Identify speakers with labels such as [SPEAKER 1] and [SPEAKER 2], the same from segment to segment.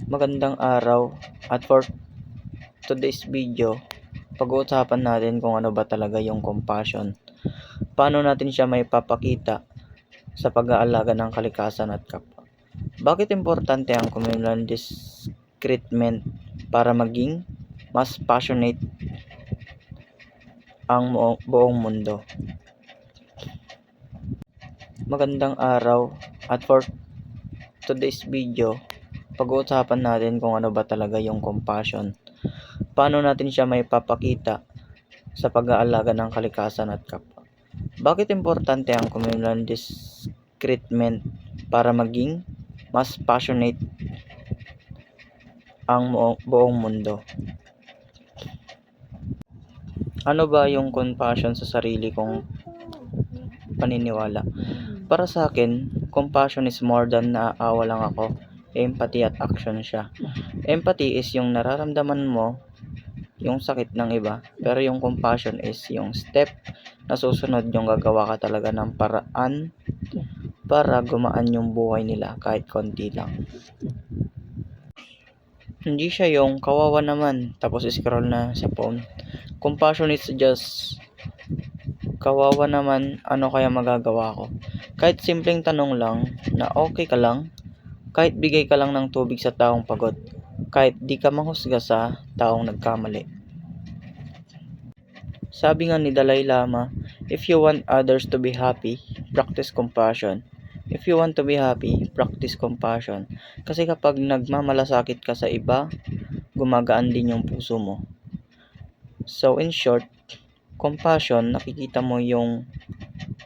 [SPEAKER 1] Magandang araw, at for today's video, pag-uusapan natin kung ano ba talaga yung compassion. Paano natin siya may papakita sa pag-aalaga ng kalikasan at kapwa. Bakit importante ang communal discernment para maging mas passionate ang buong mundo? Magandang araw, at for today's video, pag-uusapan natin kung ano ba talaga yung compassion. Paano natin siya may papakita sa pag-aalaga ng kalikasan at kapwa. Bakit importante ang communal discernment para maging mas passionate ang buong mundo? Ano ba yung compassion sa sarili kong paniniwala? Para sa akin, compassion is more than naaawa lang ako. Empathy at action siya. Empathy is yung nararamdaman mo yung sakit ng iba, pero yung compassion is yung step na susunod, yung gagawa ka talaga ng paraan para gumaan yung buhay nila kahit konti lang. Hindi siya yung kawawa naman tapos scroll na sa phone. Compassion is just kawawa naman, ano kaya magagawa ko? Kahit simpleng tanong lang na okay ka lang, kahit bigay ka lang ng tubig sa taong pagod, kahit di ka mahusga sa taong nagkamali. Sabi nga ni Dalai Lama, if you want others to be happy, practice compassion. If you want to be happy, practice compassion. Kasi kapag nagmamalasakit ka sa iba, gumagaan din yung puso mo. So in short, compassion, nakikita mo yung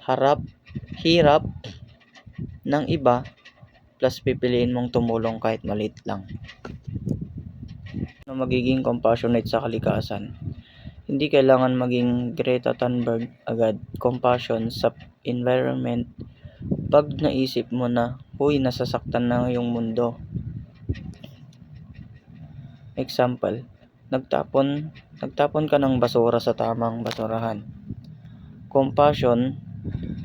[SPEAKER 1] hirap ng iba, plus pipiliin mong tumulong kahit maliit lang. Magiging compassionate sa kalikasan. Hindi kailangan maging Greta Thunberg agad. Compassion sa environment. Pag naisip mo na, nasasaktan na yung mundo. Example, nagtapon ka ng basura sa tamang basurahan. Compassion,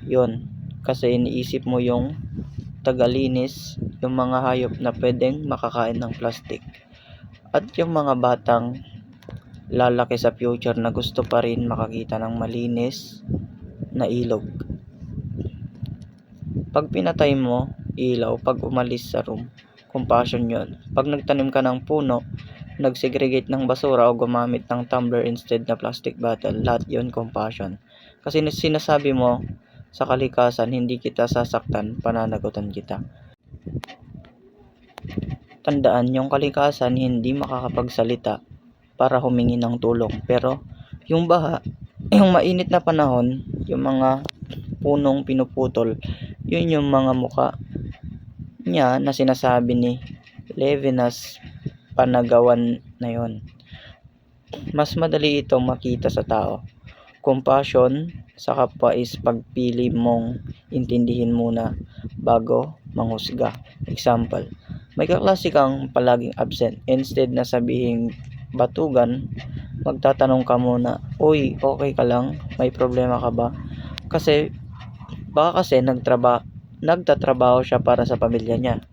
[SPEAKER 1] yon. Kasi iniisip mo yung tagalinis, yung mga hayop na pwedeng makakain ng plastic. At yung mga batang lalaki sa future na gusto pa rin makakita ng malinis na ilog. Pag pinatay mo ilaw, pag umalis sa room, compassion yon. Pag nagtanim ka ng puno, nagsegregate ng basura o gumamit ng tumbler instead na plastic bottle, lahat yon compassion. Kasi sinasabi mo sa kalikasan, hindi kita sasaktan, pananagutan kita. Tandaan, yung kalikasan hindi makakapagsalita para humingi ng tulong, pero yung baha, yung mainit na panahon, yung mga punong pinuputol, yun yung mga muka niya na sinasabi ni Levinas panagawan na yon. Mas madali itong makita sa tao. Compassion sa kapwa is pagpili mong intindihin muna bago manghusga. Example, may kaklase kang palaging absent, instead na sabihin batugan, magtatanong ka muna, uy, okay ka lang? May problema ka ba? Baka kasi nagtatrabaho siya para sa pamilya niya.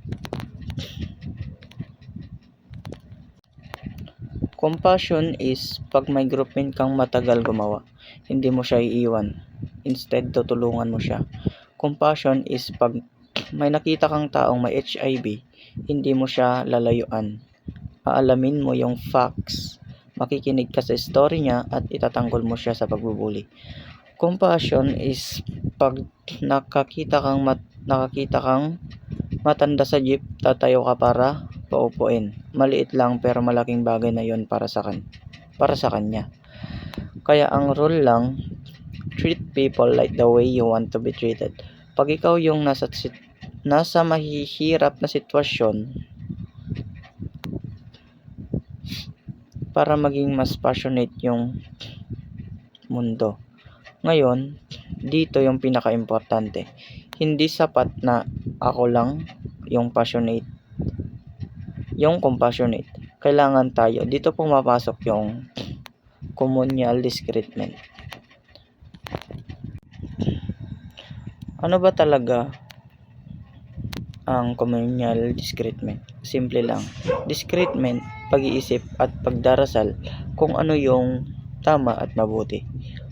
[SPEAKER 1] Compassion is pag may groupmate kang matagal gumawa, hindi mo siya iiwan. Instead, tutulungan mo siya. Compassion is pag may nakita kang taong may HIV, hindi mo siya lalayuan. Aalamin mo yung facts, makikinig ka sa story niya at itatanggol mo siya sa pagbubuli. Compassion is pag nakakita kang matanda sa jeep, tatayo ka para paupuin. Maliit lang pero malaking bagay na yon para sa kanya. Kaya ang rule lang, treat people like the way you want to be treated. Pag ikaw yung nasa mahihirap na sitwasyon, para maging mas passionate yung mundo. Ngayon, dito yung pinaka-importante. Hindi sapat na ako lang yung passionate, yung compassionate. Kailangan tayo. Dito pumapasok yung communal discernment. Ano ba talaga ang communal discernment? simple lang. Discernment, pag-iisip at pagdarasal kung ano yung tama at mabuti.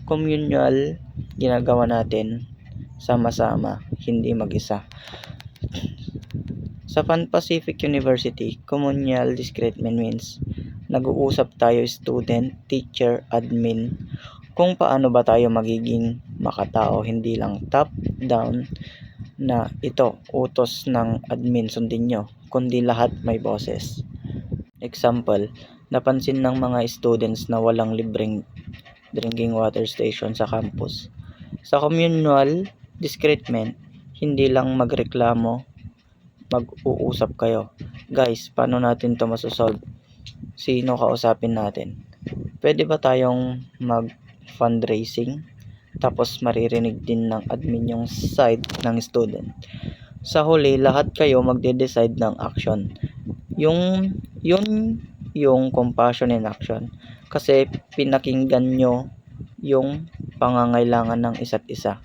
[SPEAKER 1] Communal, ginagawa natin sama-sama, hindi mag-isa. Sa Pan Pacific University, communal discernment means nag-uusap tayo student, teacher, admin kung paano ba tayo magiging makatao, hindi lang top-down na ito utos ng admin sundin nyo, kundi lahat may boses. Example, napansin ng mga students na walang libreng drinking water station sa campus. Sa communal discernment, hindi lang magreklamo, mag-uusap kayo. Guys, paano natin to masosolve? Sino kausapin natin? Pwede ba tayong mag-fundraising? Tapos maririnig din ng admin yung side ng student. Sa huli, lahat kayo magde-decide ng action. Yung compassion in action. Kasi pinakinggan nyo yung pangangailangan ng isa't isa.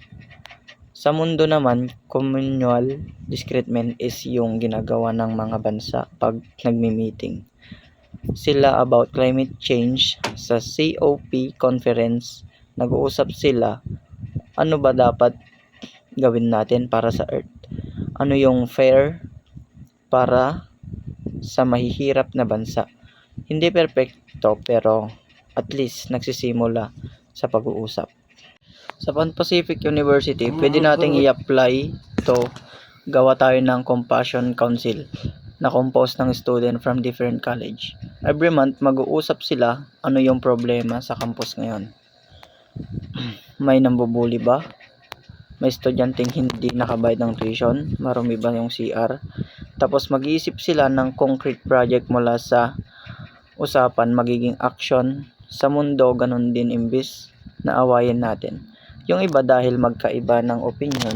[SPEAKER 1] Sa mundo naman, communal discernment is yung ginagawa ng mga bansa pag nagmi-meeting sila about climate change. Sa COP conference, nag-uusap sila ano ba dapat gawin natin para sa Earth. Ano yung fair para sa mahihirap na bansa. Hindi perfecto pero at least nagsisimula sa pag-uusap. Sa Pan Pacific University, pwede nating i-apply to gawa tayo ng Compassion Council na composed ng student from different college. Every month, mag-uusap sila ano yung problema sa campus ngayon. May nambubuli ba? May estudyanteng hindi nakabayad ng tuition? Marumi ba yung CR? Tapos mag-iisip sila ng concrete project mula sa usapan, magiging action sa mundo, ganun din imbis na awayin natin. Yung iba dahil magkaiba ng opinion,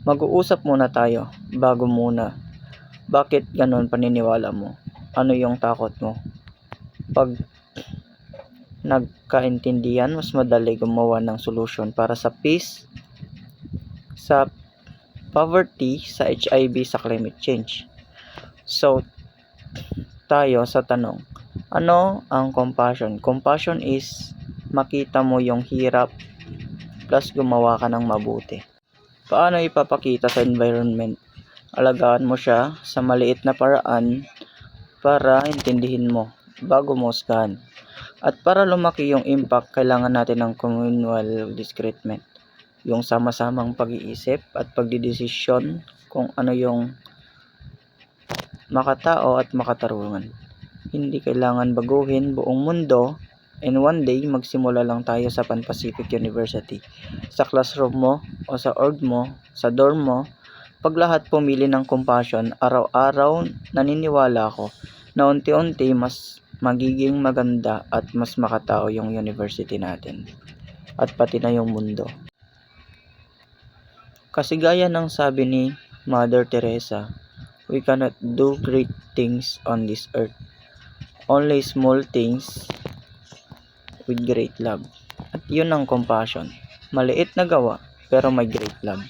[SPEAKER 1] mag-uusap muna tayo bago muna. Bakit ganun paniniwala mo? Ano yung takot mo? Pag nagkaintindihan, mas madali gumawa ng solusyon para sa peace, sa poverty, sa HIV, sa climate change. So, tayo sa tanong, ano ang compassion? Compassion is makita mo yung hirap plus gumawa ka ng mabuti. Paano ipapakita sa environment? Alagaan mo siya sa maliit na paraan para intindihin mo bago mo husgahan. At para lumaki yung impact, kailangan natin ng communal discernment. Yung sama-samang pag-iisip at pagdidesisyon kung ano yung makatao at makatarungan. Hindi kailangan baguhin buong mundo. And one day, magsimula lang tayo sa Pan Pacific University. Sa classroom mo, o sa org mo, sa dorm mo, pag lahat pumili ng compassion, araw-araw naniniwala ako na unti-unti mas magiging maganda at mas makatao yung university natin. At pati na yung mundo. Kasi gaya ng sabi ni Mother Teresa, we cannot do great things on this earth. Only small things with great love. At yun ang compassion. Maliit na gawa pero may great love.